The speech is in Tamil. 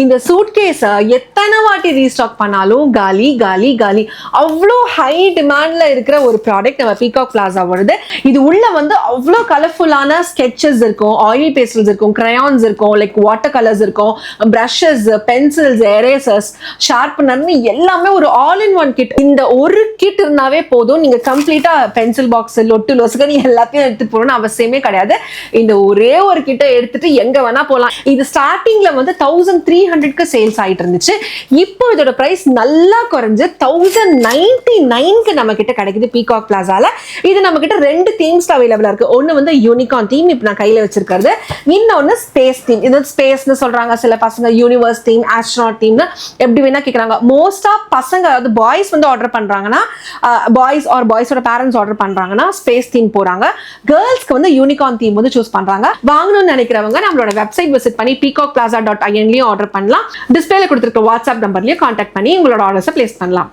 இந்த சூட்கேஸ் எத்தனை வாட்டி ரீஸ்டாக் பண்ணாலும் காலி காலி காலி. அவ்வளோ ஹை டிமாண்ட்ல இருக்கிற ஒரு ப்ராடக்ட் நம்ம பீகாக் பிளாசா வருது. இது உள்ள வந்து அவ்வளோ கலர்ஃபுல்லான ஸ்கெட்சஸ் இருக்கும், ஆயில் பேஸ்டல்ஸ் இருக்கும், கிரையான்ஸ் இருக்கும், லைக் வாட்டர் கலர்ஸ் இருக்கும், பிரஷஸ், பென்சில்ஸ், எரேசர்ஸ், ஷார்ப்னர்னு எல்லாமே ஒரு ஆல் இன் ஒன் கிட். இந்த ஒரு கிட் இருந்தாவே போதும், நீங்க கம்ப்ளீட்டா பென்சில் பாக்ஸ், லொட்டு லொசுகனி எல்லாத்தையும் எடுத்துட்டு போகணும்னு அவசியமே கிடையாது. இந்த ஒரே ஒரு கிட்ட எடுத்துட்டு எங்க வேணா போகலாம். இது ஸ்டார்டிங்ல வந்து 1300க்கு சேல்ஸ் ஆயிட்டு இருந்துச்சு. இப்போ இதோட பிரைஸ் நல்லா குறைஞ்சு 1099க்கு நம்ம கிட்ட கிடைக்குது பீகாக் பிளாசால. இது நம்ம கிட்ட ரெண்டு தீம்ஸ் அவைலபிளா இருக்கு. ஒன்னு வந்து யூனிகார்ன் தீம், இப்போ நான் கையில வச்சிருக்கிறது. இன்னொன்னு ஸ்பேஸ் தீம். இது ஸ்பேஸ்னு சொல்றாங்க சில பசங்க, யூனிவர்ஸ் தீம், ஆஸ்ட்ரோனாட் தீம்னு எப்படி வேணா கேக்குறாங்க. மோஸ்டா பசங்க, அதாவது பாய்ஸ் வந்து ஆர்டர் பண்றாங்கன்னா, பாய்ஸ் ஆர் பாய்ஸோட பேரண்ட்ஸ் ஆர்டர் பண்றாங்கன்னா ஸ்பேஸ் தீம் போறாங்க. கேர்ள்ஸ்க்கு வந்து யூனிகார்ன் தீம் வந்து சூஸ் பண்றாங்க. வாங்கணும்னு நினைக்கிறவங்க நம்மளோட வெப்சைட் விசிட் பண்ணி peacockplaza.in ஆர்டர் பண்ணலாம். டிஸ்பிளேல கொடுத்திருக்க வாட்ஸ்அப் நம்பர்லயும் கான்டாக்ட் பண்ணி உங்களோட ஆர்டர்ஸை பிளேஸ் பண்ணலாம்.